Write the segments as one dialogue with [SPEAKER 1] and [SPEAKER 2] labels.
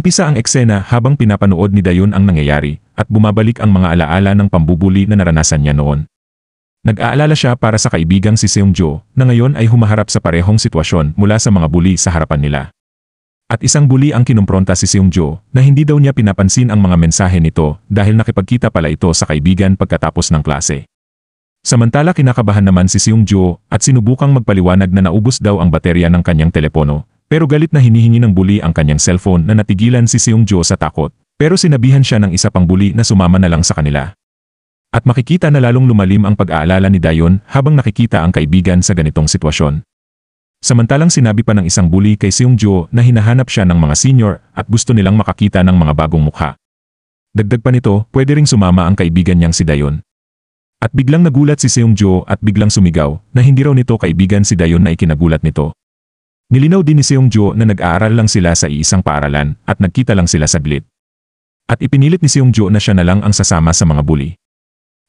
[SPEAKER 1] Umpisa ang eksena habang pinapanood ni Dayon ang nangyayari at bumabalik ang mga alaala ng pambubuli na naranasan niya noon. Nag-aalala siya para sa kaibigang si Seungjo na ngayon ay humaharap sa parehong sitwasyon mula sa mga bully sa harapan nila. At isang bully ang kinumpronta si Seungjo na hindi daw niya pinapansin ang mga mensahe nito dahil nakipagkita pala ito sa kaibigan pagkatapos ng klase. Samantala kinakabahan naman si Seungjo at sinubukang magpaliwanag na naubos daw ang baterya ng kanyang telepono. Pero galit na hinihingi ng bully ang kanyang cellphone na natigilan si Seungjo sa takot. Pero sinabihan siya ng isa pang bully na sumama na lang sa kanila. At makikita na lalong lumalim ang pag-aalala ni Dayon habang nakikita ang kaibigan sa ganitong sitwasyon. Samantalang sinabi pa ng isang bully kay Seungjo na hinahanap siya ng mga senior at gusto nilang makakita ng mga bagong mukha. Dagdag pa nito, pwede ring sumama ang kaibigan niyang si Dayon. At biglang nagulat si Seungjo at biglang sumigaw na hindi raw nito kaibigan si Dayon na ikinagulat nito. Nilinaw din ni Seungjo na nag-aaral lang sila sa iisang paaralan at nagkita lang sila saglit. At ipinilit ni Seungjo na siya na lang ang sasama sa mga bully.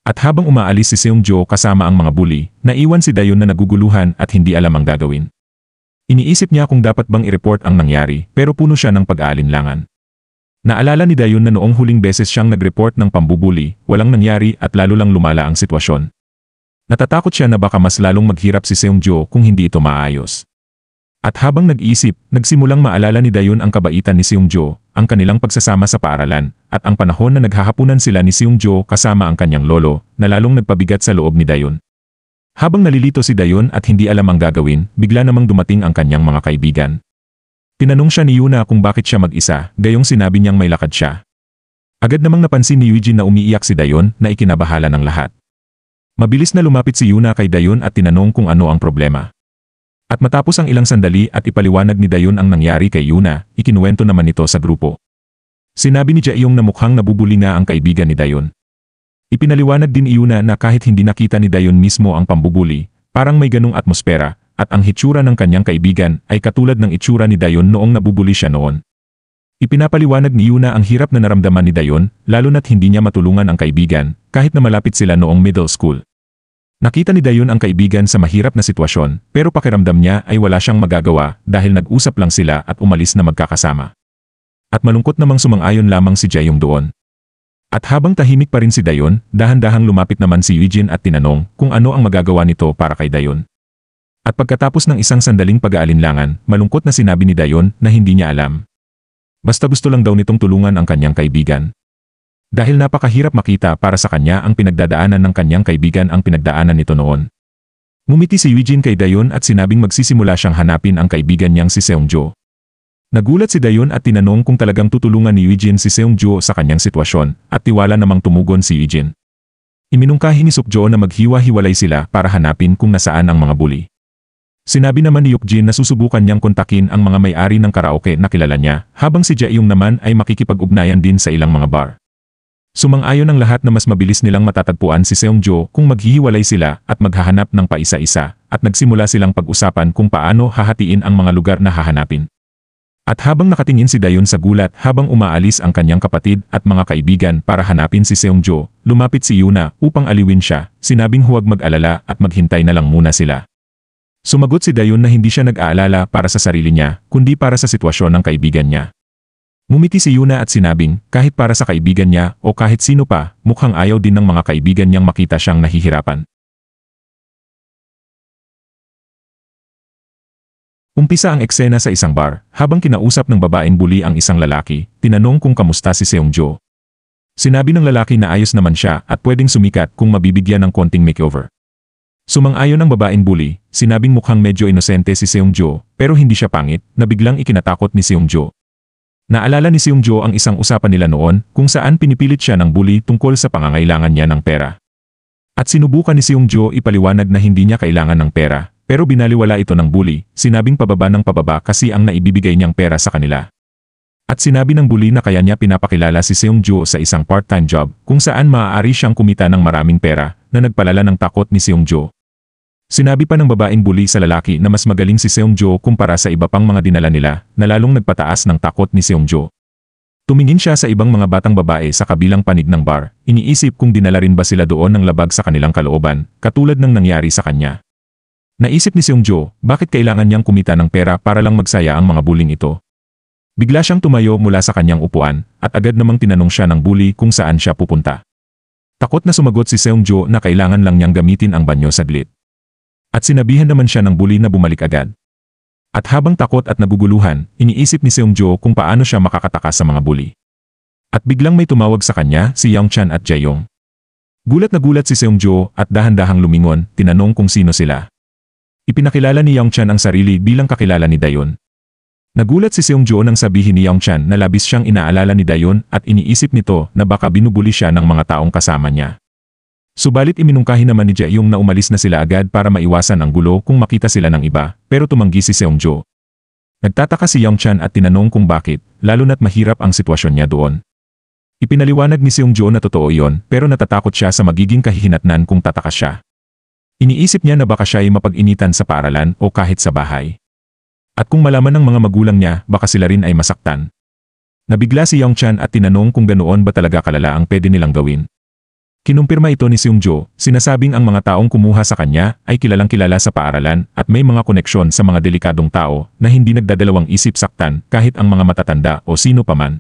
[SPEAKER 1] At habang umaalis si Seungjo kasama ang mga bully, naiwan si Dayon na naguguluhan at hindi alam ang gagawin. Iniisip niya kung dapat bang i-report ang nangyari pero puno siya ng pag-aalinlangan. Naalala ni Dayon na noong huling beses siyang nag-report ng pambubuli, walang nangyari at lalo lang lumala ang sitwasyon. Natatakot siya na baka mas lalong maghirap si Seungjo kung hindi ito maayos. At habang nag-iisip, nagsimulang maalala ni Dayon ang kabaitan ni Seungjo, ang kanilang pagsasama sa paaralan, at ang panahon na naghahapunan sila ni Seungjo kasama ang kanyang lolo, na lalong nagpabigat sa loob ni Dayon. Habang nalilito si Dayon at hindi alam ang gagawin, bigla namang dumating ang kanyang mga kaibigan. Tinanong siya ni Yuna kung bakit siya mag-isa, gayong sinabi niyang may lakad siya. Agad namang napansin ni Eugene na umiiyak si Dayon na ikinabahala ng lahat. Mabilis na lumapit si Yuna kay Dayon at tinanong kung ano ang problema. At matapos ang ilang sandali at ipaliwanag ni Dayon ang nangyari kay Yuna, ikinuwento naman ito sa grupo. Sinabi ni Jaeyong na mukhang nabubuli na ang kaibigan ni Dayon. Ipinaliwanag din ni Yuna na kahit hindi nakita ni Dayon mismo ang pambubuli, parang may ganung atmosfera, at ang hitsura ng kanyang kaibigan ay katulad ng itsura ni Dayon noong nabubuli siya noon. Ipinapaliwanag ni Yuna ang hirap na naramdaman ni Dayon, lalo na't hindi niya matulungan ang kaibigan, kahit na malapit sila noong middle school. Nakita ni Dayon ang kaibigan sa mahirap na sitwasyon, pero pakiramdam niya ay wala siyang magagawa dahil nag-usap lang sila at umalis na magkakasama. At malungkot namang sumang-ayon lamang si Jaeyong doon. At habang tahimik pa rin si Dayon, dahan-dahang lumapit naman si Eugene at tinanong kung ano ang magagawa nito para kay Dayon. At pagkatapos ng isang sandaling pag-aalinlangan, malungkot na sinabi ni Dayon na hindi niya alam. Basta gusto lang daw nitong tulungan ang kanyang kaibigan. Dahil napakahirap makita para sa kanya ang pinagdadaanan ng kanyang kaibigan ang pinagdaanan nito noon. Ngumiti si Eugene kay Dayon at sinabing magsisimula siyang hanapin ang kaibigan niyang si Seungjo. Nagulat si Dayon at tinanong kung talagang tutulungan ni Eugene si Seungjo sa kanyang sitwasyon at tiwala namang tumugon si Eugene. Iminungkahi ni Sukjo na maghiwa-hiwalay sila para hanapin kung nasaan ang mga bully. Sinabi naman ni Eugene na susubukan niyang kontakin ang mga may-ari ng karaoke na kilala niya, habang si Jaeyong naman ay makikipag-ugnayan din sa ilang mga bar. Sumang-ayon ang lahat na mas mabilis nilang matatagpuan si Seungjo kung maghihiwalay sila at maghahanap ng paisa-isa, at nagsimula silang pag-usapan kung paano hahatiin ang mga lugar na hahanapin. At habang nakatingin si Dayon sa gulat habang umaalis ang kanyang kapatid at mga kaibigan para hanapin si Seungjo, lumapit si Yuna upang aliwin siya, sinabing huwag mag-alala at maghintay na lang muna sila. Sumagot si Dayon na hindi siya nag-aalala para sa sarili niya, kundi para sa sitwasyon ng kaibigan niya. Ngumiti si Yuna at sinabing, kahit para sa kaibigan niya o kahit sino pa, mukhang ayaw din ng mga kaibigan niyang makita siyang nahihirapan. Umpisa ang eksena sa isang bar, habang kinausap ng babaeng bully ang isang lalaki, tinanong kung kamusta si Seungjo. Sinabi ng lalaki na ayos naman siya at pwedeng sumikat kung mabibigyan ng konting makeover. Sumang-ayon ang babaeng bully, sinabing mukhang medyo inosente si Seungjo, pero hindi siya pangit, na biglang ikinatakot ni Seungjo. Naalala ni Seungjo ang isang usapan nila noon kung saan pinipilit siya ng bully tungkol sa pangangailangan niya ng pera. At sinubukan ni Seungjo ipaliwanag na hindi niya kailangan ng pera, pero binaliwala ito ng bully, sinabing pababa ng pababa kasi ang naibibigay niyang pera sa kanila. At sinabi ng bully na kaya niya pinapakilala si Seungjo sa isang part-time job kung saan maaari siyang kumita ng maraming pera, na nagpalala ng takot ni Seungjo. Sinabi pa ng babaeng bully sa lalaki na mas magaling si Seungjo kumpara sa iba pang mga dinala nila, na lalong nagpataas ng takot ni Seungjo. Tumingin siya sa ibang mga batang babae sa kabilang panig ng bar, iniisip kung dinala rin ba sila doon ng labag sa kanilang kalooban, katulad ng nangyari sa kanya. Naisip ni Seungjo, bakit kailangan niyang kumita ng pera para lang magsaya ang mga bullying ito? Bigla siyang tumayo mula sa kanyang upuan at agad namang tinanong siya ng bully kung saan siya pupunta. Takot na sumagot si Seungjo na kailangan lang niyang gamitin ang banyo saglit. At sinabihan naman siya ng bully na bumalik agad. At habang takot at naguguluhan, iniisip ni Seungjo kung paano siya makakatakas sa mga bully. At biglang may tumawag sa kanya si Youngchan at Jaeyong. Gulat na gulat si Seungjo at dahan-dahang lumingon, tinanong kung sino sila. Ipinakilala ni Youngchan ang sarili bilang kakilala ni Dayon. Nagulat si Seungjo nang sabihin ni Youngchan na labis siyang inaalala ni Dayon at iniisip nito na baka binubuli siya ng mga taong kasama niya. Subalit iminungkahi naman ni Jaeyong na umalis na sila agad para maiwasan ang gulo kung makita sila ng iba, pero tumanggi si Seungjo. Nagtataka si Youngchan at tinanong kung bakit, lalo na't mahirap ang sitwasyon niya doon. Ipinaliwanag ni Seungjo na totoo iyon pero natatakot siya sa magiging kahihinatnan kung tatakas siya. Iniisip niya na baka siya ay mapag-initan sa paaralan o kahit sa bahay. At kung malaman ng mga magulang niya, baka sila rin ay masaktan. Nabigla si Youngchan at tinanong kung ganoon ba talaga kalala ang pwede nilang gawin. Kinumpirma ito ni Seungjo, sinasabing ang mga taong kumuha sa kanya ay kilalang kilala sa paaralan at may mga koneksyon sa mga delikadong tao na hindi nagdadalawang isip saktan kahit ang mga matatanda o sino paman.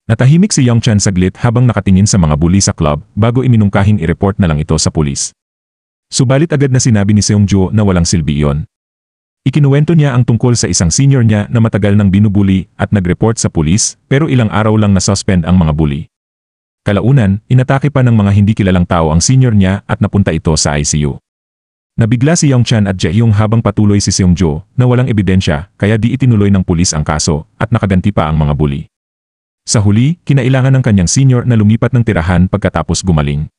[SPEAKER 1] Natahimik si Youngchan saglit habang nakatingin sa mga bully sa club bago iminungkahing i-report na lang ito sa pulis. Subalit agad na sinabi ni Seungjo na walang silbi iyon. Ikinuwento niya ang tungkol sa isang senior niya na matagal nang binubuli at nag-report sa pulis pero ilang araw lang na-suspend ang mga bully. Kalaunan, inatake pa ng mga hindi kilalang tao ang senior niya at napunta ito sa ICU. Nabigla si Youngchan at Jaeyong habang patuloy si Seungjo na walang ebidensya kaya di itinuloy ng pulis ang kaso at nakaganti pa ang mga bully. Sa huli, kinailangan ng kanyang senior na lumipat ng tirahan pagkatapos gumaling.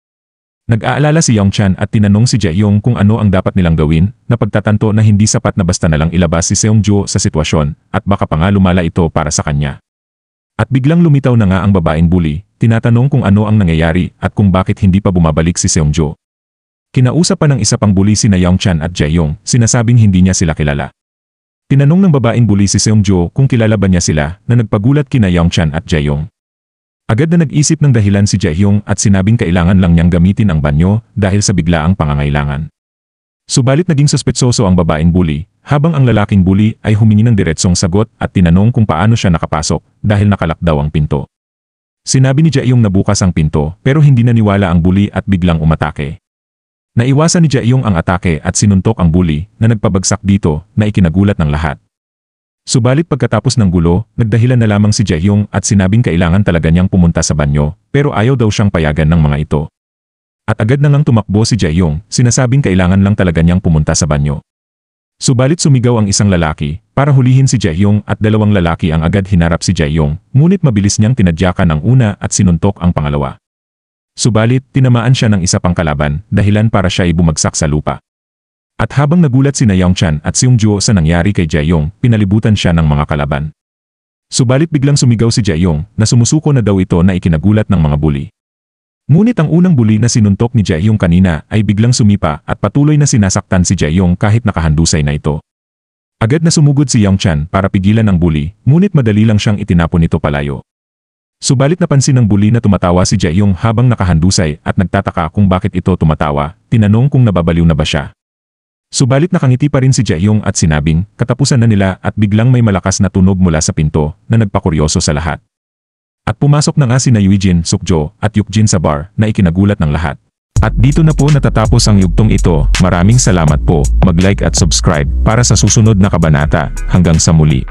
[SPEAKER 1] Nag-aalala si Youngchan at tinanong si Jaeyong kung ano ang dapat nilang gawin na pagtatanto na hindi sapat na basta na lang ilabas si Seungjo sa sitwasyon at baka pa nga lumala ito para sa kanya. At biglang lumitaw na nga ang babaeng bully, tinatanong kung ano ang nangyayari at kung bakit hindi pa bumabalik si Seungjo. Kinausap pa ng isa pang bully sina Youngchan at Jaeyong, sinasabing hindi niya sila kilala. Tinanong ng babaeng bully si Seungjo kung kilala ba niya sila na nagpagulat kina Youngchan at Jaeyong. Agad na nag-isip ng dahilan si Jaeyong at sinabing kailangan lang niyang gamitin ang banyo dahil sa biglaang pangangailangan. Subalit naging suspetsoso ang babaeng bully, habang ang lalaking bully ay humingi ng diretsong sagot at tinanong kung paano siya nakapasok dahil nakalak daw ang pinto. Sinabi ni Jaeyong na bukas ang pinto pero hindi naniwala ang bully at biglang umatake. Naiwasan ni Jaeyong ang atake at sinuntok ang bully na nagpabagsak dito na ikinagulat ng lahat. Subalit pagkatapos ng gulo, nagdahilan na lamang si Jaeyong at sinabing kailangan talaga niyang pumunta sa banyo, pero ayaw daw siyang payagan ng mga ito. At agad na ngang tumakbo si Jaeyong, sinasabing kailangan lang talaga niyang pumunta sa banyo. Subalit sumigaw ang isang lalaki, para hulihin si Jaeyong at dalawang lalaki ang agad hinarap si Jaeyong, ngunit mabilis niyang tinadyakan ang una at sinuntok ang pangalawa. Subalit, tinamaan siya ng isa pang kalaban, dahilan para siya ay bumagsak sa lupa. At habang nagulat sina Youngchan at Seungjo sa nangyari kay Jaeyong, pinalibutan siya ng mga kalaban. Subalit biglang sumigaw si Jaeyong na sumusuko na daw ito na ikinagulat ng mga bully. Ngunit ang unang bully na sinuntok ni Jaeyong kanina ay biglang sumipa at patuloy na sinasaktan si Jaeyong kahit nakahandusay na ito. Agad na sumugod si Youngchan para pigilan ang bully, ngunit madali lang siyang itinapon nito palayo. Subalit napansin ng bully na tumatawa si Jaeyong habang nakahandusay at nagtataka kung bakit ito tumatawa, tinanong kung nababaliw na ba siya. Subalit nakangiti pa rin si Jaeyong at sinabing, katapusan na nila at biglang may malakas na tunog mula sa pinto na nagpakuryoso sa lahat. At pumasok na nga sina Yuejin, Sukjo at Yukjin sa bar na ikinagulat ng lahat. At dito na po natatapos ang yugtong ito. Maraming salamat po, mag-like at subscribe para sa susunod na kabanata. Hanggang sa muli.